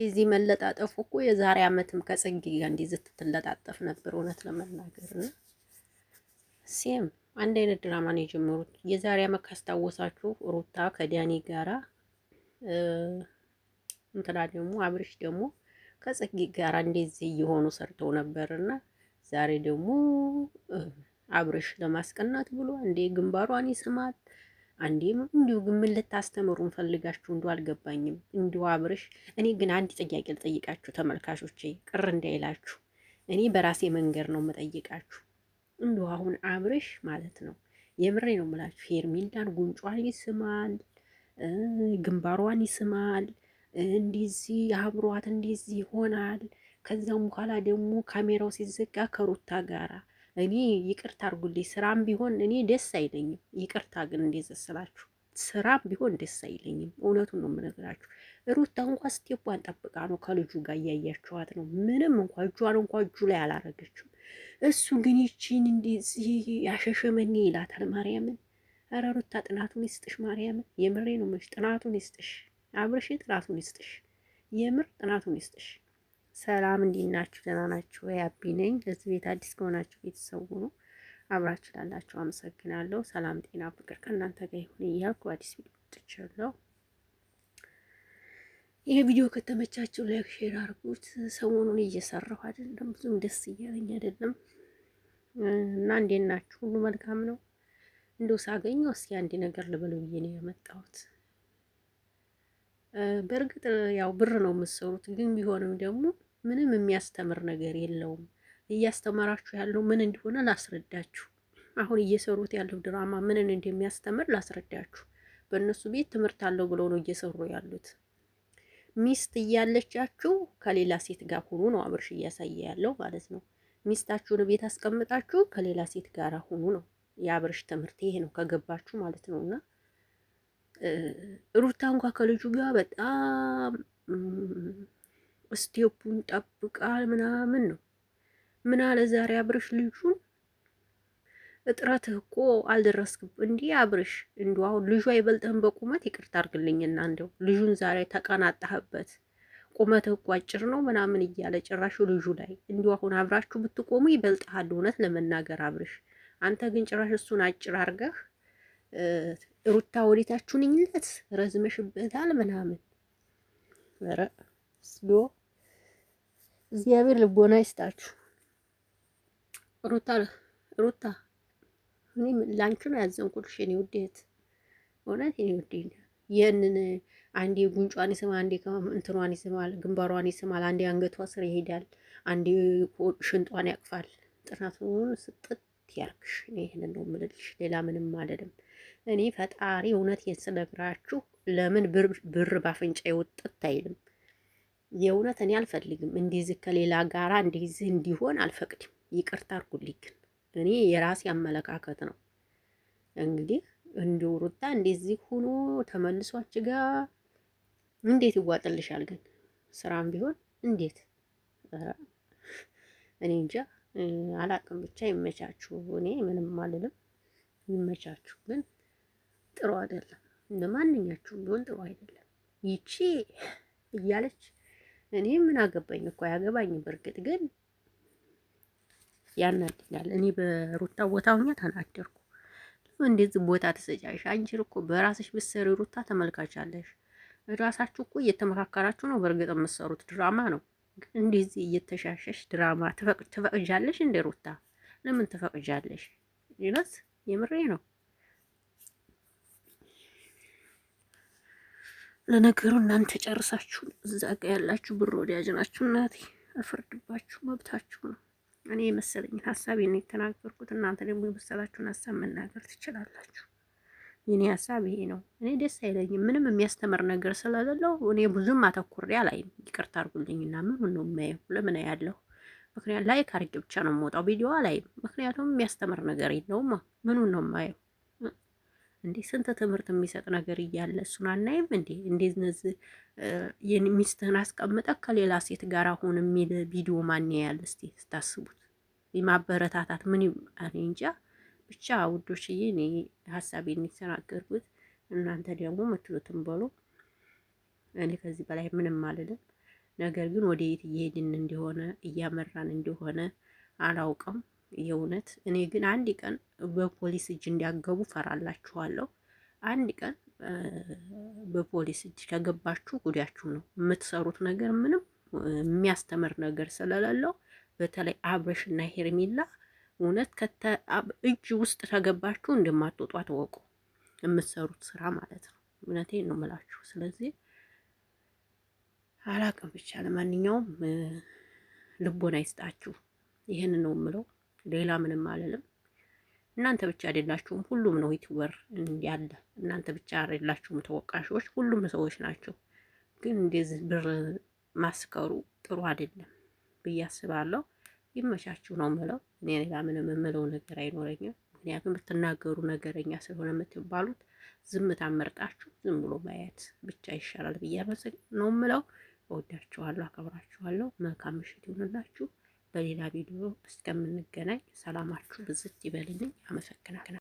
እዚህ መለጣጠፉ እኮ የዛሬ አመትም ከጽጌ ጋር እንደዚህ ስትለጣጠፍ ነበር። እውነት ለመናገር ነው ሴም አንድ አይነት ድራማ ነው የጀመሩት። የዛሬ አመት ካስታወሳችሁ ሩታ ከዳኒ ጋራ እንትና ደግሞ አብርሽ ደግሞ ከጽጌ ጋራ እንደዚህ እየሆኑ ሰርተው ነበርና ዛሬ ደግሞ አብርሽ ለማስቀናት ብሎ አንዴ ግንባሯን ይስማል አንዴም እንዲሁ ግን ምን ልታስተምሩን ፈልጋችሁ እንዲሁ አልገባኝም። እንዲሁ አብርሽ እኔ ግን አንድ ጥያቄ ልጠይቃችሁ ተመልካቾቼ፣ ቅር እንዳይላችሁ እኔ በራሴ መንገድ ነው የምጠይቃችሁ። እንዲሁ አሁን አብርሽ ማለት ነው የምሬ ነው የምላችሁ ሄርሜላን ጉንጯን ይስማል፣ ግንባሯን ይስማል፣ እንዲዚህ አብሯት እንዲዚህ ይሆናል። ከዛም በኋላ ደግሞ ካሜራው ሲዘጋ ከሩታ ጋራ እኔ ይቅርታ አድርጉልኝ፣ ስራም ቢሆን እኔ ደስ አይለኝም። ይቅርታ ግን እንደዚህ ስላችሁ ስራም ቢሆን ደስ አይለኝም። እውነቱን ነው የምነግራችሁ። ሩታ እንኳ ስቴቧን ጠብቃ ነው ከልጁ ጋር እያያችኋት ነው። ምንም እንኳ እጇን እንኳ እጁ ላይ አላረገችም። እሱ ግን ይቺን እንደዚህ ያሸሸመኔ ይላታል ማርያምን። ኧረ ሩታ ጥናቱን ይስጥሽ ማርያምን፣ የምሬ ነው የምልሽ። ጥናቱን ይስጥሽ አብርሽ፣ ጥናቱን ይስጥሽ፣ የምር ጥናቱን ይስጥሽ። ሰላም እንዴት ናችሁ? ደህና ናችሁ ወይ? አቢ ነኝ። ለዚህ ቤት አዲስ ከሆናችሁ ቤተሰቡ ነው። አብራችሁ ላላችሁ አመሰግናለሁ። ሰላም፣ ጤና፣ ፍቅር ከእናንተ ጋር ይሁን እያልኩ አዲስ ቪዲዮ መጥቻለሁ። ይሄ ቪዲዮ ከተመቻችሁ ላይክ፣ ሼር አድርጉት። ሰሞኑን እየሰራሁ አይደለም፣ ብዙም ደስ እያለኝ አይደለም እና እንዴት ናችሁ? ሁሉ መልካም ነው? እንደው ሳገኘው እስኪ አንድ ነገር ልበል ብዬ ነው የመጣሁት። በእርግጥ ያው ብር ነው የምትሰሩት፣ ግን ቢሆንም ደግሞ ምንም የሚያስተምር ነገር የለውም። እያስተማራችሁ ያለው ምን እንደሆነ ላስረዳችሁ። አሁን እየሰሩት ያለው ድራማ ምንን እንደሚያስተምር ላስረዳችሁ። በእነሱ ቤት ትምህርት አለው ብለው ነው እየሰሩ ያሉት። ሚስት እያለቻችሁ ከሌላ ሴት ጋር ሁኑ ነው አብርሽ እያሳየ ያለው ማለት ነው። ሚስታችሁን ቤት አስቀምጣችሁ ከሌላ ሴት ጋር ሁኑ ነው የአብርሽ ትምህርት። ይሄ ነው ከገባችሁ ማለት ነው። እና ሩታ እንኳ ከልጁ ጋር በጣም ስቴፑን ጠብቃል ምናምን ነው። ምን አለ ዛሬ አብርሽ ልጁን እጥረትህ እኮ አልደረስክም እንዲህ አብርሽ፣ እንዲሁ አሁን ልጁ አይበልጥህም በቁመት? ይቅርታ አድርግልኝና እንደው ልጁን ዛሬ ተቀናጣህበት። ቁመትህ እኮ አጭር ነው ምናምን እያለ ጭራሹ ልጁ ላይ እንዲሁ አሁን አብራችሁ ብትቆሙ ይበልጥሃል። እውነት ለመናገር አብርሽ፣ አንተ ግን ጭራሽ እሱን አጭር አድርገህ ሩታ ወዴታችሁን ይኝለት ረዝመሽበታል ምናምን። ኧረ ስሎ እግዚአብሔር ልቦና ይስጣችሁ። ሩታ እኔ ላንቺ ነው ያዘንኩልሽ የኔ ውዴት፣ እውነት የኔ ውዴት። ይህንን አንዴ ጉንጯን ይስማል፣ አንዴ እንትኗን ይስማል፣ ግንባሯን ይስማል፣ አንዴ አንገቷ ስር ይሄዳል፣ አንዴ ሽንጧን ያቅፋል። ጥናቱን ስጥት ያርግሽ። እኔ ይሄንን ነው የምልልሽ፣ ሌላ ምንም አይደለም። እኔ ፈጣሪ እውነቴን ስነግራችሁ ለምን ብር ባፍንጫ ይወጥት አይልም። የእውነት እኔ አልፈልግም እንደዚህ ከሌላ ጋራ እንደዚህ እንዲሆን አልፈቅድም። ይቅርታ አድርጉልኝ፣ ግን እኔ የራሴ አመለካከት ነው። እንግዲህ እንዲሁ ሩታ እንደዚህ ሆኖ ተመልሷች ጋር እንዴት ይዋጥልሻል? ግን ስራም ቢሆን እንዴት እኔ እንጃ አላቅም። ብቻ ይመቻችሁ። እኔ ምንም አልልም፣ ይመቻችሁ። ግን ጥሩ አይደለም፣ ለማንኛችሁም ቢሆን ጥሩ አይደለም። ይቺ እያለች እኔ ምን አገባኝ እኮ አያገባኝም። በእርግጥ ግን ያናድዳል። እኔ በሩታ ቦታ ሆኜ ተናደርኩ። እንደዚህ ቦታ ተሰጫሽ? አንቺ እኮ በራስሽ ብትሰሪ ሩታ ተመልካቻለሽ። ራሳችሁ እኮ እየተመካከራችሁ ነው። በእርግጥ የምትሰሩት ድራማ ነው። ግን እንደዚህ እየተሻሸሽ ድራማ ትፈቅጃለሽ እንደ ሩታ? ለምን ትፈቅጃለሽ? ይነስ የምሬ ነው። ለነገሩ እናንተ ጨርሳችሁ እዛ ጋ ያላችሁ ብር ወዲያጅ ናችሁ። እናቴ አልፈርድባችሁ፣ መብታችሁ ነው። እኔ የመሰለኝን ሀሳቤን የተናገርኩት፣ እናንተ ደግሞ የመሰላችሁን ሀሳብ መናገር ትችላላችሁ። የኔ ሀሳብ ይሄ ነው። እኔ ደስ አይለኝም፣ ምንም የሚያስተምር ነገር ስለሌለው እኔ ብዙም አተኩሬ አላይም። ይቅርታ አድርጉልኝና ምን ነው የማየው? ለምን ያለው ምክንያት ላይ ካርጌ ብቻ ነው የምወጣው፣ ቪዲዮ አላይም። ምክንያቱም የሚያስተምር ነገር የለውም። ምኑን ነው የማየው እንዴ? ስንት ትምህርት የሚሰጥ ነገር እያለ እሱን አናይም እንዴ? እንዴት ነዚህ ሚስትህን አስቀምጠህ ከሌላ ሴት ጋር አሁን የሚል ቪዲዮ ማን ያያል? እስቲ ስታስቡት የማበረታታት ምን እኔ እንጃ። ብቻ ውዶችዬ እኔ ሀሳቤን የተናገርኩት፣ እናንተ ደግሞ የምትሉትን በሉ። እኔ ከዚህ በላይ ምንም አልልም። ነገር ግን ወደ የት እየሄድን እንደሆነ እያመራን እንደሆነ አላውቅም። የእውነት እኔ ግን አንድ ቀን በፖሊስ እጅ እንዲያገቡ ፈራላችኋለሁ። አንድ ቀን በፖሊስ እጅ ከገባችሁ ጉዳችሁ ነው። የምትሰሩት ነገር ምንም የሚያስተምር ነገር ስለሌለው በተለይ አብርሽ እና ሄርሜላ እውነት እጅ ውስጥ ተገባችሁ እንደማትወጡ አትወቁ። የምትሰሩት ስራ ማለት ነው። እውነቴን ነው የምላችሁ። ስለዚህ አላቅም ብቻ ለማንኛውም ልቦና ይስጣችሁ። ይህን ነው የምለው። ሌላ ምንም አልልም። እናንተ ብቻ አይደላችሁም፣ ሁሉም ነው ዩቲዩበር ያለ። እናንተ ብቻ አይደላችሁም ተወቃሾች፣ ሁሉም ሰዎች ናቸው። ግን እንደዚህ ብር ማስከሩ ጥሩ አይደለም ብዬ አስባለሁ። ይመቻችሁ ነው የምለው። እኔ ሌላ ምንም የምለው ነገር አይኖረኝም። ምክንያቱም ብትናገሩ ነገረኛ ስለሆነ የምትባሉት ዝምታ መርጣችሁ ዝም ብሎ ማየት ብቻ ይሻላል ብዬ ነው የምለው። እወዳችኋለሁ፣ አከብራችኋለሁ። መልካም ምሽት ይሁንላችሁ። በሌላ ቪዲዮ እስከምንገናኝ ሰላማችሁ ብዝት ይበልልኝ። አመሰግናለሁ።